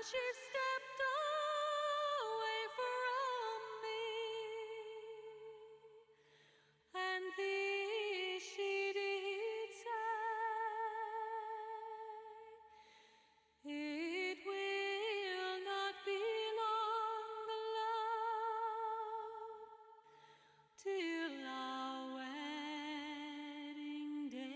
she stepped away from me, and this she did say, it will not be long, love, till our wedding day.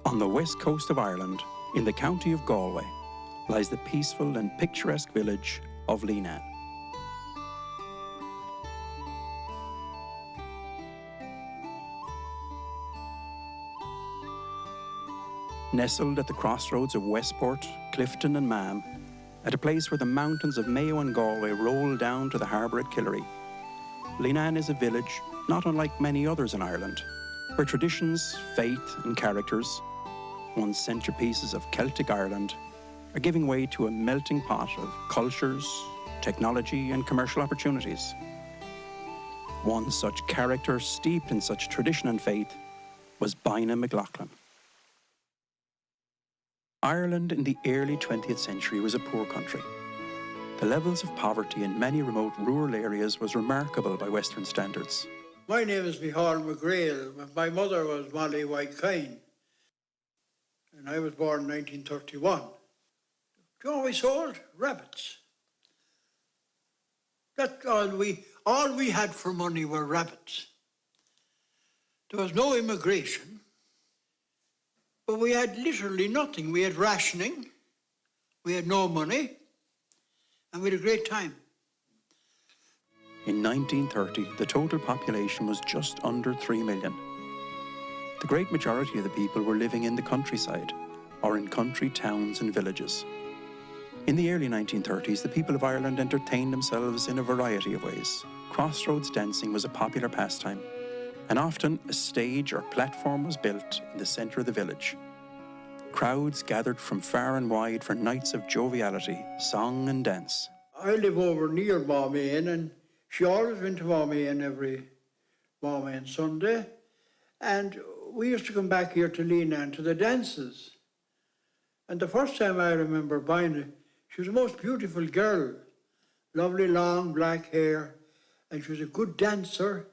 On the west coast of Ireland, in the county of Galway, lies the peaceful and picturesque village of Leenane. Nestled at the crossroads of Westport, Clifton and Mam, at a place where the mountains of Mayo and Galway roll down to the harbour at Killary, Leenane is a village not unlike many others in Ireland, where traditions, faith and characters, once centrepieces of Celtic Ireland, are giving way to a melting pot of cultures, technology and commercial opportunities. One such character steeped in such tradition and faith was Bina McLoughlin. Ireland in the early 20th century was a poor country. The levels of poverty in many remote rural areas was remarkable by Western standards. My name is Micheál McGrail. My mother was Molly White Kine, and I was born in 1931. You know, we sold rabbits. That's all we had for money were rabbits. There was no immigration, but we had literally nothing. We had rationing, we had no money, and we had a great time. In 1930, the total population was just under 3 million. The great majority of the people were living in the countryside, or in country towns and villages. In the early 1930s, the people of Ireland entertained themselves in a variety of ways. Crossroads dancing was a popular pastime, and often a stage or platform was built in the centre of the village. Crowds gathered from far and wide for nights of joviality, song and dance. I live over near Balmain, and she always went to Balmain every Balmain Sunday, and we used to come back here to Leenane to the dances. And the first time I remember Bina, she was the most beautiful girl, lovely long black hair, and she was a good dancer,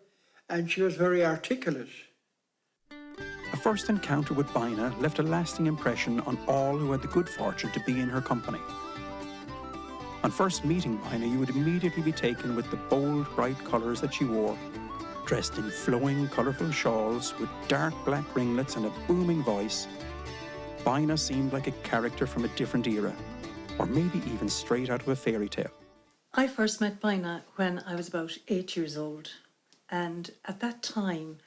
and she was very articulate. A first encounter with Bina left a lasting impression on all who had the good fortune to be in her company. On first meeting Bina, you would immediately be taken with the bold, bright colours that she wore, dressed in flowing, colourful shawls with dark black ringlets and a booming voice. Bina seemed like a character from a different era, or maybe even straight out of a fairy tale. I first met Bina when I was about 8 years old, and at that time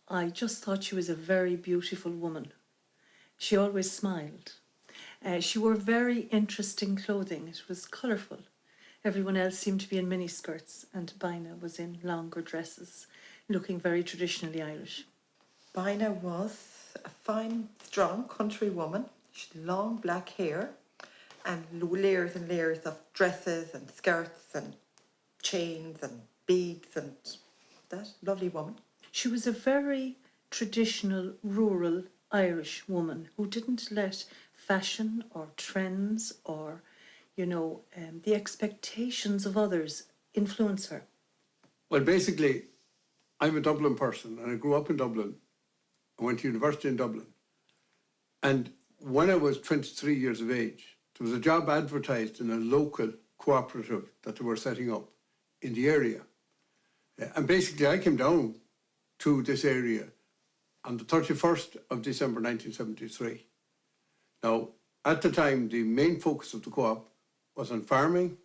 I just thought she was a very beautiful woman. She always smiled. She wore very interesting clothing. It was colourful. Everyone else seemed to be in miniskirts, and Bina was in longer dresses, looking very traditionally Irish. Bina was a fine, strong country woman. She had long black hair and layers and layers of dresses and skirts and chains and beads and that lovely woman. She was a very traditional, rural Irish woman who didn't let fashion or trends or, the expectations of others influence her. Well, basically, I'm a Dublin person, and I grew up in Dublin. I went to university in Dublin. And when I was 23 years of age, there was a job advertised in a local cooperative that they were setting up in the area. And basically, I came down to this area on the 31st of December 1973. Now, at the time, the main focus of the co-op was on farming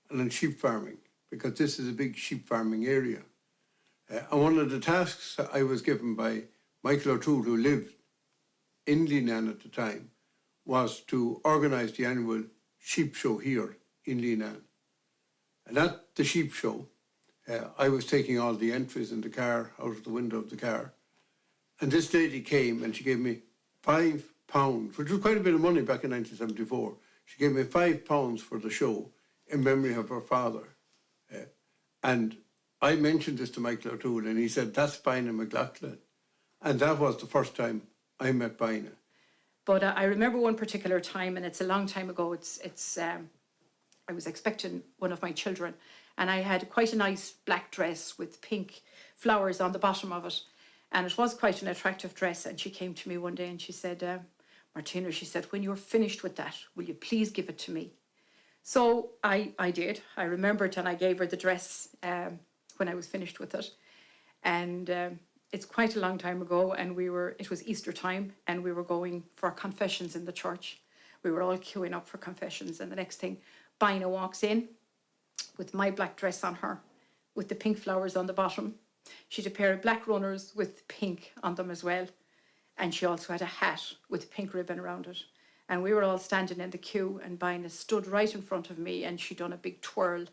and on sheep farming, because this is a big sheep farming area. And one of the tasks I was given by Michael O'Toole, who lived in Leenane at the time, was to organise the annual sheep show here in Leenane. And at the sheep show, I was taking all the entries in the car, out of the window of the car. And this lady came and she gave me £5, which was quite a bit of money back in 1974. She gave me £5 for the show in memory of her father. And I mentioned this to Michael O'Toole, and he said, that's Bina McLoughlin. And that was the first time I met Bina. But I remember one particular time, and it's a long time ago. I was expecting one of my children, and I had quite a nice black dress with pink flowers on the bottom of it. And it was quite an attractive dress. And she came to me one day and she said, Martina, she said, when you're finished with that, will you please give it to me? So I did. I remembered, and I gave her the dress when I was finished with it. And it's quite a long time ago, and it was Easter time, and we were going for confessions in the church. We were all queuing up for confessions, and the next thing, Bina walks in with my black dress on her, with the pink flowers on the bottom. She had a pair of black runners with pink on them as well, and she also had a hat with a pink ribbon around it. And we were all standing in the queue, and Bina stood right in front of me, and she'd done a big twirl.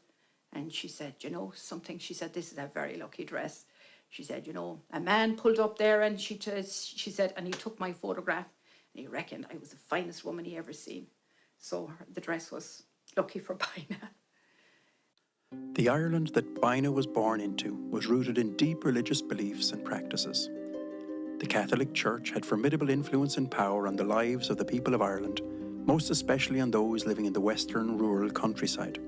And she said, you know something? She said, this is a very lucky dress. She said, you know, a man pulled up there, and she said, and he took my photograph, and he reckoned I was the finest woman he ever seen. So the dress was lucky for Bina. The Ireland that Bina was born into was rooted in deep religious beliefs and practices. The Catholic Church had formidable influence and power on the lives of the people of Ireland, most especially on those living in the western rural countryside.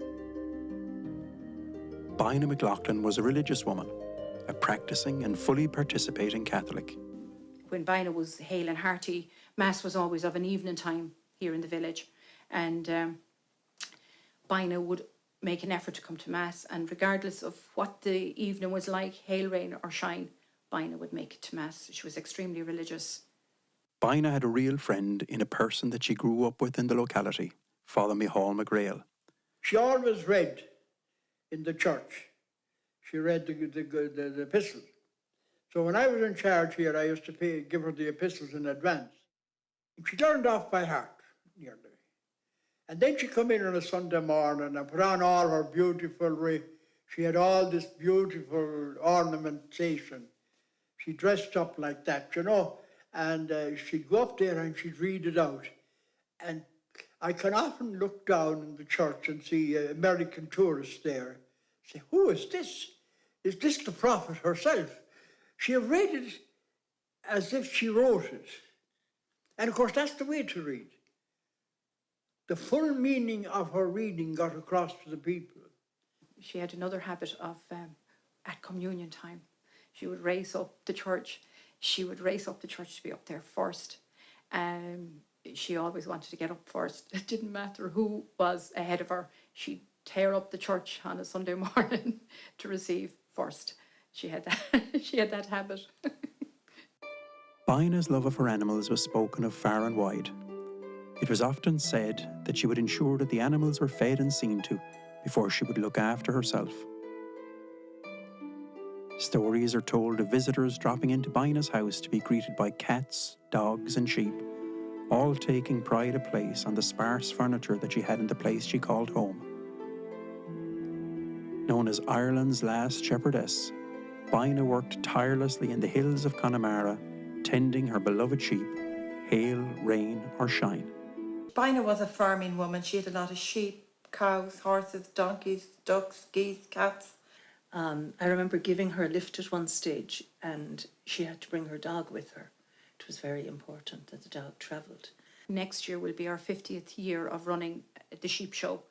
Bina McLoughlin was a religious woman, a practicing and fully participating Catholic. When Bina was hale and hearty, Mass was always of an evening time here in the village. And Bina would make an effort to come to Mass, and regardless of what the evening was like, hail, rain or shine, Bina would make it to Mass. She was extremely religious. Bina had a real friend in a person that she grew up with in the locality, Father Micheál McGrail. She always read in the church. She read the epistles. So when I was in charge here, I used to give her the epistles in advance. She learned off by heart, nearly. And then she'd come in on a Sunday morning and put on all her beautiful, she had all this beautiful ornamentation. She dressed up like that, you know, and she'd go up there and she'd read it out. And I can often look down in the church and see American tourists there. Say, who is this? Is this the prophet herself? She read it as if she wrote it. And of course, that's the way to read. The full meaning of her reading got across to the people. She had another habit of, at communion time, she would race up the church. She would race up the church to be up there first. She always wanted to get up first. It didn't matter who was ahead of her. She'd tear up the church on a Sunday morning to receive first. She had that habit. Bina's love of her animals was spoken of far and wide. It was often said that she would ensure that the animals were fed and seen to before she would look after herself. Stories are told of visitors dropping into Bina's house to be greeted by cats, dogs and sheep, all taking pride of place on the sparse furniture that she had in the place she called home. Known as Ireland's last shepherdess, Bina worked tirelessly in the hills of Connemara, tending her beloved sheep, hail, rain or shine. Bina was a farming woman. She had a lot of sheep, cows, horses, donkeys, ducks, geese, cats. I remember giving her a lift at one stage, and she had to bring her dog with her. It was very important that the dog travelled. Next year will be our 50th year of running the sheep show.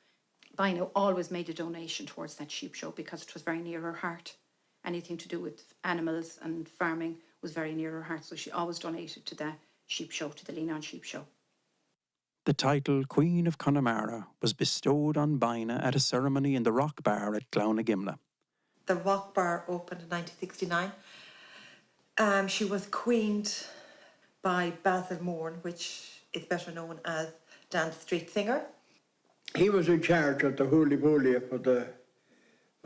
Bina always made a donation towards that sheep show because it was very near her heart. Anything to do with animals and farming was very near her heart, so she always donated to the sheep show, to the Leenane sheep show. The title Queen of Connemara was bestowed on Bina at a ceremony in the Rock Bar at Gimla. The Rock Bar opened in 1969. She was queened by Basil Moore, which is better known as Dan the Street Singer. He was in charge of the hooly-booly for the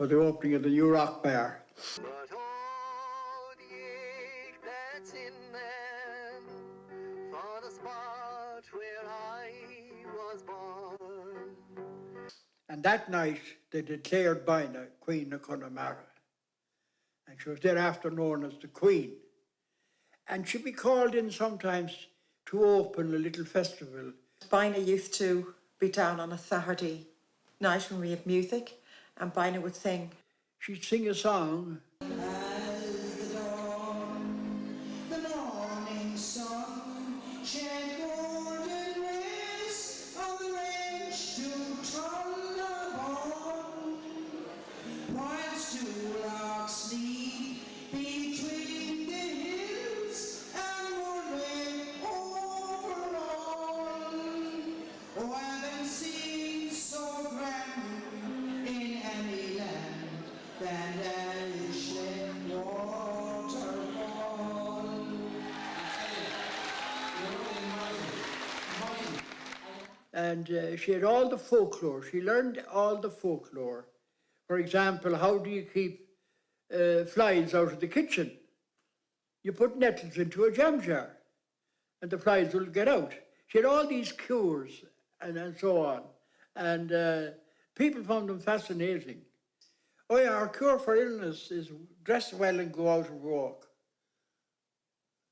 opening of the new Rock Bar. But all the ache that's in them for the spot where I was born. And that night they declared Bina Queen of Connemara. And she was thereafter known as the Queen. And she'd be called in sometimes to open a little festival. Bina used to be down on a Saturday night when we had music, and Bina would sing. she'd sing a song. The morning sun shed golden rays on the range to Tullabon, whilst two larks sleep between the hills and moorland over all. Oh, I haven't seen so grand in any land than Ashland waterfall. And she had all the folklore. She learned all the folklore. For example, how do you keep flies out of the kitchen? You put nettles into a jam jar and the flies will get out. She had all these cures and so on. And people found them fascinating. Oh yeah, our cure for illness is dress well and go out and walk.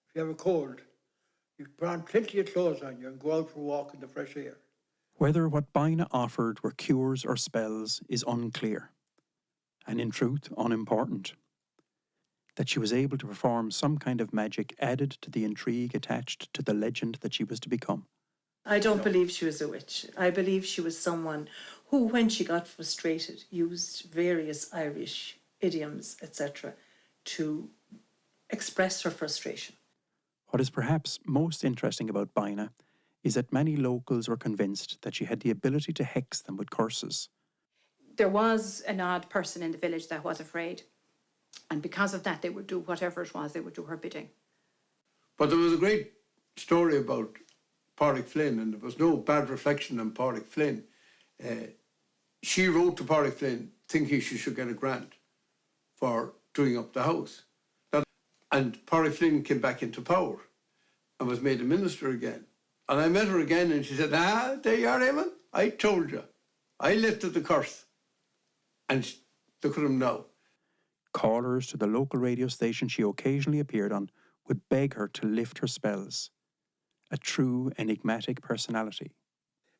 If you have a cold, you put on plenty of clothes on you and go out for a walk in the fresh air. Whether what Bina offered were cures or spells is unclear, and in truth unimportant. That she was able to perform some kind of magic added to the intrigue attached to the legend that she was to become. I don't believe she was a witch. I believe she was someone who, when she got frustrated, used various Irish idioms, etc., to express her frustration. What is perhaps most interesting about Bina is that many locals were convinced that she had the ability to hex them with curses. There was an odd person in the village that was afraid, and because of that they would do whatever it was, they would do her bidding. But there was a great story about Pádraig Flynn, and there was no bad reflection on Pádraig Flynn. She wrote to Pádraig Flynn thinking she should get a grant for doing up the house. And Pádraig Flynn came back into power and was made a minister again. And I met her again and she said, there you are, Eamon. I told you. I lifted the curse. And look at him now. Callers to the local radio station she occasionally appeared on would beg her to lift her spells. A true enigmatic personality.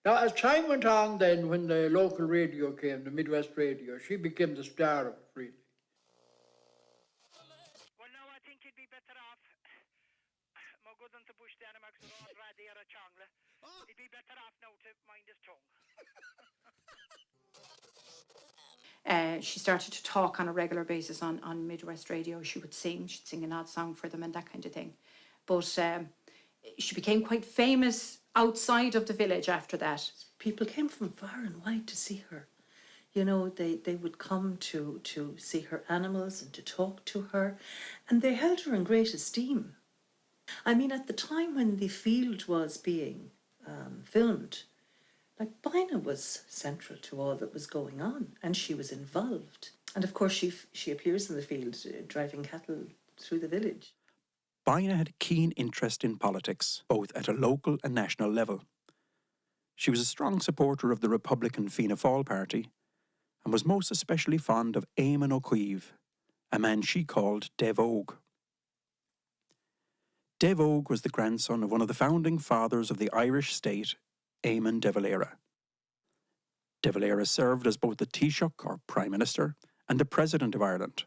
Now, as time went on then, when the local radio came, the Midwest radio, she became the star of it, really. Well, now I think you'd be better off. My good on the bush down in Maxwell, rather a chongla. You'd be better off now to mind his tongue. She started to talk on a regular basis on Midwest radio. She'd sing an odd song for them and that kind of thing. But she became quite famous outside of the village after that. People came from far and wide to see her. You know, they would come to see her animals and to talk to her, and they held her in great esteem. I mean, at the time when The Field was being filmed, like, Bina was central to all that was going on, and she was involved. And of course, she appears in The Field driving cattle through the village. Bina had a keen interest in politics, both at a local and national level. She was a strong supporter of the Republican Fianna Fáil party and was most especially fond of Eamon O'Keefe, a man she called Dev Og. Dev Og was the grandson of one of the founding fathers of the Irish state, Eamon de Valera. De Valera served as both the Taoiseach, or Prime Minister, and the President of Ireland.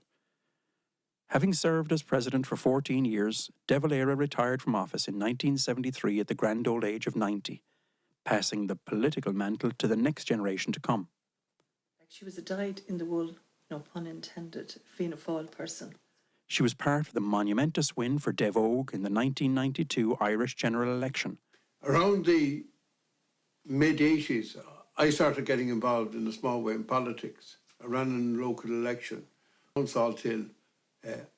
Having served as President for 14 years, De Valera retired from office in 1973 at the grand old age of 90, passing the political mantle to the next generation to come. She was a dyed-in-the-wool, no pun intended, Fianna Fáil person. She was part of the monumentous win for Dev Og in the 1992 Irish general election. Around the mid-80s, I started getting involved in a small way in politics. I ran in a local election on Salt Hill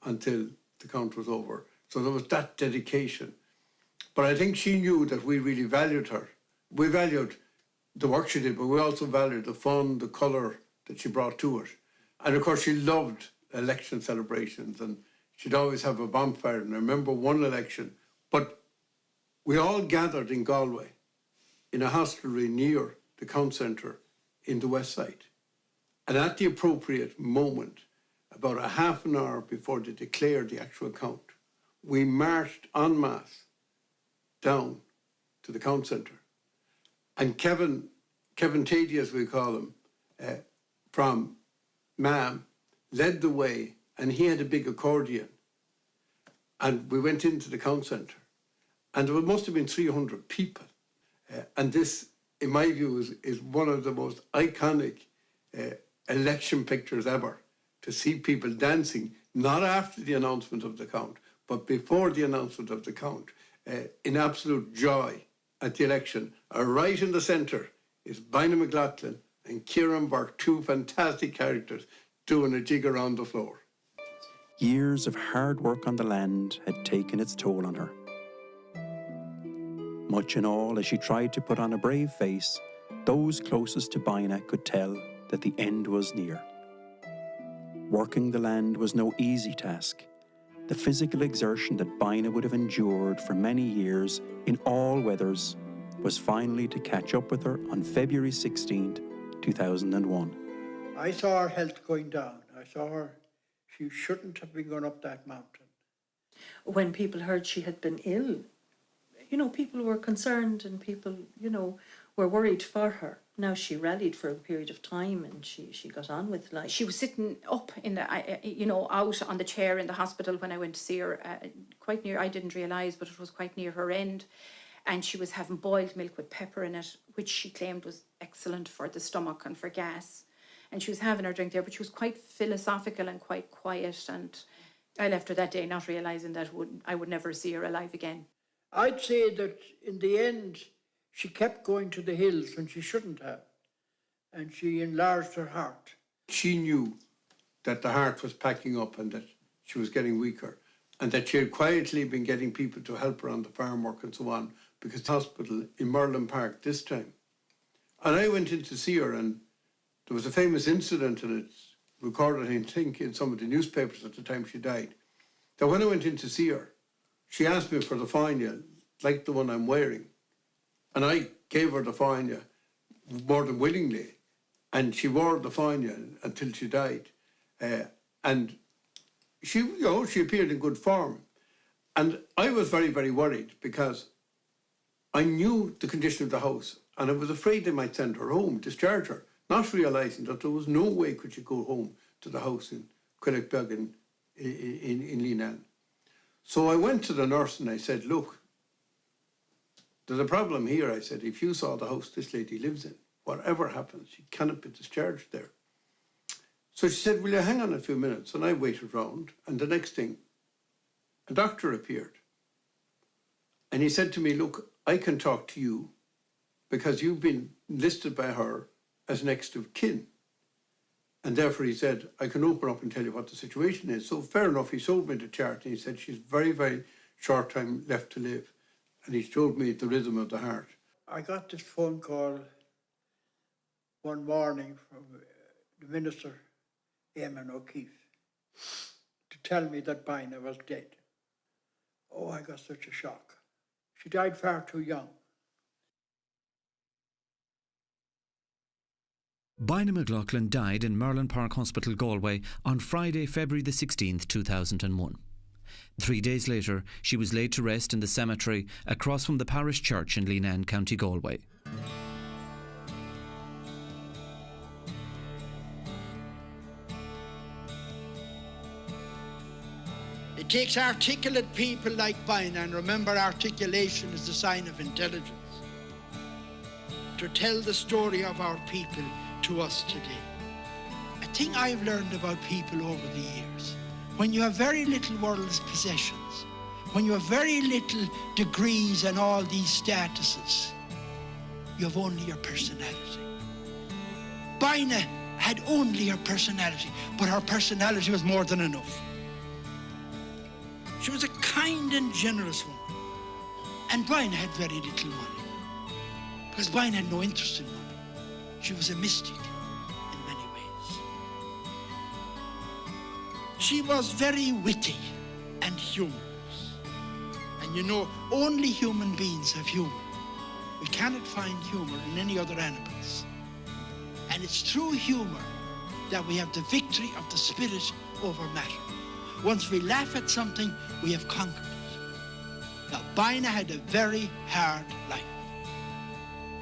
until the count was over. So there was that dedication. But I think she knew that we really valued her. We valued the work she did, but we also valued the fun, the colour that she brought to it. And of course, she loved election celebrations, and she'd always have a bonfire. And I remember one election, but we all gathered in Galway in a hostelry near the count centre in the west side. And at the appropriate moment, about a half an hour before they declared the actual count, we marched en masse down to the count centre. And Kevin Tady, as we call him, from MAM, led the way, and he had a big accordion. And we went into the count centre, and there must have been 300 people. And this, in my view, is one of the most iconic election pictures ever, to see people dancing, not after the announcement of the count, but before the announcement of the count, in absolute joy at the election. Right in the centre is Bina McLoughlin and Kieran Burke, two fantastic characters, doing a jig around the floor. Years of hard work on the land had taken its toll on her. Much in all, as she tried to put on a brave face, those closest to Bina could tell that the end was near. Working the land was no easy task. The physical exertion that Bina would have endured for many years in all weathers was finally to catch up with her on February 16th, 2001. I saw her health going down. I saw her, she shouldn't have been going up that mountain. When people heard she had been ill, you know, people were concerned and people, you know, were worried for her. Now she rallied for a period of time and she got on with life. She was sitting up in the, you know, out on the chair in the hospital when I went to see her, quite near, I didn't realise, but it was quite near her end. And she was having boiled milk with pepper in it, which she claimed was excellent for the stomach and for gas. And she was having her drink there, but she was quite philosophical and quite quiet. And I left her that day not realising that I would never see her alive again. I'd say that in the end, she kept going to the hills when she shouldn't have, and she enlarged her heart. She knew that the heart was packing up and that she was getting weaker, and that she had quietly been getting people to help her on the farm work and so on, because the hospital in Merlin Park this time. And I went in to see her, and there was a famous incident, and it's recorded, I think, in some of the newspapers at the time she died, that when I went in to see her, she asked me for the fáinne, like the one I'm wearing. And I gave her the fáinne more than willingly. And she wore the fáinne until she died. And she, you know, she appeared in good form. And I was very, very worried because I knew the condition of the house and I was afraid they might send her home, discharge her, not realising that there was no way could she go home to the house in Quillickbeg in Leenane. So I went to the nurse and I said, look, there's a problem here. I said, if you saw the house this lady lives in, whatever happens, she cannot be discharged there. So she said, will you hang on a few minutes? And I waited round, and the next thing, a doctor appeared. And he said to me, look, I can talk to you because you've been listed by her as next of kin. And therefore he said, I can open up and tell you what the situation is. So fair enough, he showed me the chart and he said, she's very, very short time left to live. And he showed me the rhythm of the heart. I got this phone call one morning from the minister, Eamon O'Keefe, to tell me that Bina was dead. Oh, I got such a shock. She died far too young. Bina McLoughlin died in Merlin Park Hospital, Galway on Friday, February the 16th, 2001. 3 days later, she was laid to rest in the cemetery across from the parish church in Leenane, County Galway. It takes articulate people like Bina, and remember, articulation is the sign of intelligence, to tell the story of our people to us today. A thing I've learned about people over the years, when you have very little world's possessions, when you have very little degrees and all these statuses, you have only your personality. Bina had only her personality, but her personality was more than enough. She was a kind and generous woman, and Bina had very little money, because Bina had no interest in money. She was a mystic in many ways. She was very witty and humorous. And you know, only human beings have humor. We cannot find humor in any other animals. And it's through humor that we have the victory of the spirit over matter. Once we laugh at something, we have conquered it. Now, Bina had a very hard life.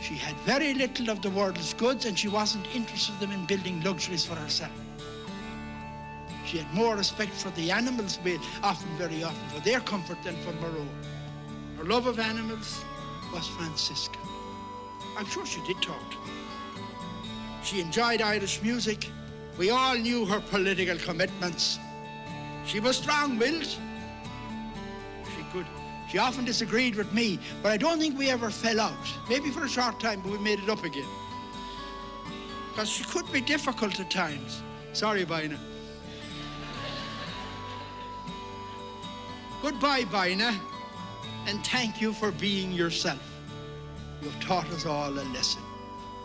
She had very little of the world's goods, and she wasn't interested in building luxuries for herself. She had more respect for the animals, very often, for their comfort than for her own. Her love of animals was Franciscan. I'm sure she did talk to me. She enjoyed Irish music. We all knew her political commitments. She was strong-willed. She often disagreed with me, but I don't think we ever fell out. Maybe for a short time, but we made it up again. Because she could be difficult at times. Sorry, Bina. Goodbye, Bina, and thank you for being yourself. You have taught us all a lesson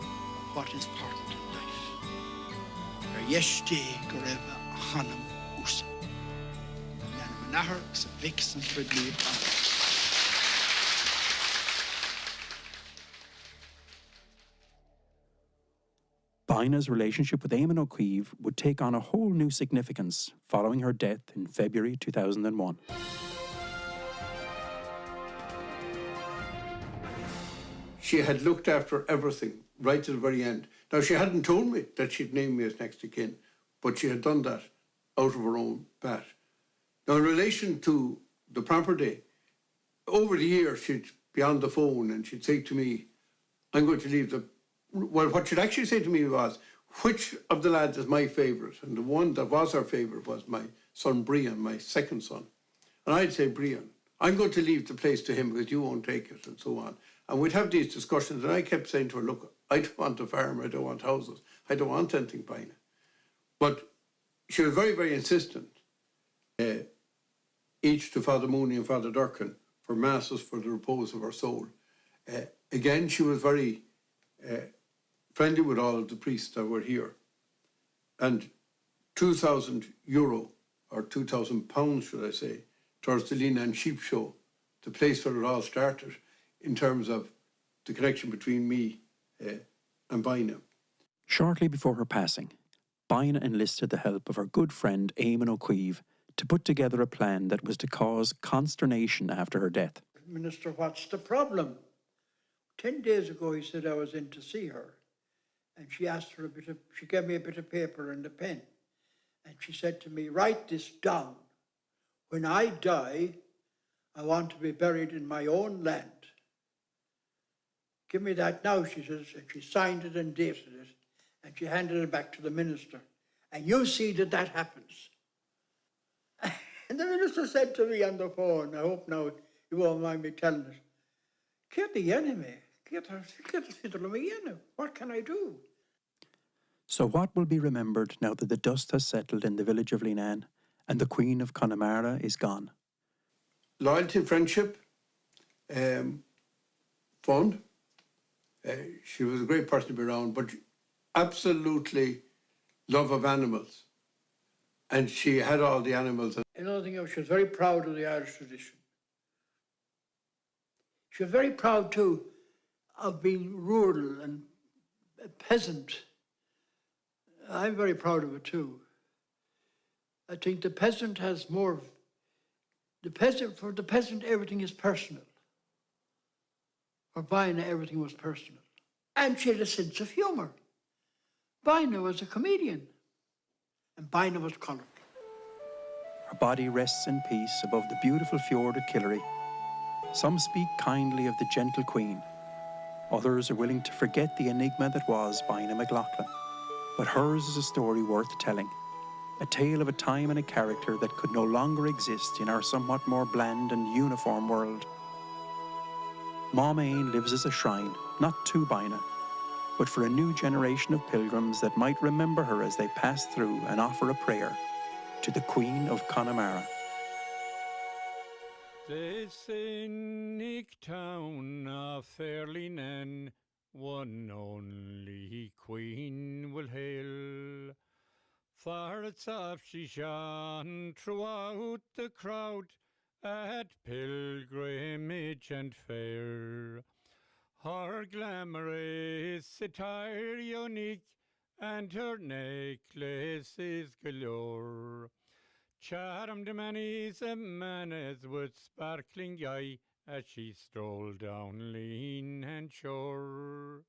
of what is important in life. Yeshte goreva hanam usa. Nanamanaher sa vixen fridley. Bina's relationship with Eamon O'Keefe would take on a whole new significance following her death in February 2001. She had looked after everything right to the very end. Now, she hadn't told me that she'd named me as next of kin, but she had done that out of her own bat. Now, in relation to the property, over the years, she'd be on the phone and she'd say to me, I'm going to leave the... Well, what she'd actually say to me was, which of the lads is my favourite? And the one that was her favourite was my son Brian, my second son. And I'd say, Brian, I'm going to leave the place to him because you won't take it, and so on. And we'd have these discussions, and I kept saying to her, look, I don't want a farm, I don't want houses, I don't want anything, Bina. But she was very, very insistent, each to Father Mooney and Father Durkin, for masses for the repose of her soul. Again, she was very friendly with all of the priests that were here. And €2,000, or £2,000, should I say, towards the Leenane sheep show, the place where it all started, in terms of the connection between me and Bina. Shortly before her passing, Bina enlisted the help of her good friend Eamon O'Keefe to put together a plan that was to cause consternation after her death. Minister, what's the problem? 10 days ago, he said I was in to see her, and she asked for she gave me a bit of paper and a pen, and she said to me, write this down. When I die, I want to be buried in my own land. Give me that now, she says, and she signed it and dated it, and she handed it back to the minister. And you see that that happens. And the minister said to me on the phone, I hope now you won't mind me telling it, get the enemy, what can I do? So what will be remembered now that the dust has settled in the village of Leenane and the Queen of Connemara is gone? Loyalty, friendship, fun. She was a great person to be around, but absolutely love of animals. And she had all the animals. Another thing, she was very proud of the Irish tradition. She was very proud, too, of being rural and a peasant. I'm very proud of it, too. I think the peasant has more... For the peasant, everything is personal. For Bina, everything was personal. And she had a sense of humour. Bina was a comedian. And Bina was colourful. Her body rests in peace above the beautiful fjord at Killary. Some speak kindly of the gentle queen. Others are willing to forget the enigma that was Bina McLoughlin. But hers is a story worth telling. A tale of a time and a character that could no longer exist in our somewhat more bland and uniform world. Maanturk lives as a shrine, not to Bina, but for a new generation of pilgrims that might remember her as they pass through and offer a prayer to the Queen of Connemara. The scenic town of Leenane, one only Queen will hail. For its off she shone throughout the crowd at pilgrimage and fair. Her glamorous attire unique, and her necklace is galore. Charmed many's a man as with sparkling eye as she strolled down Leenane shore.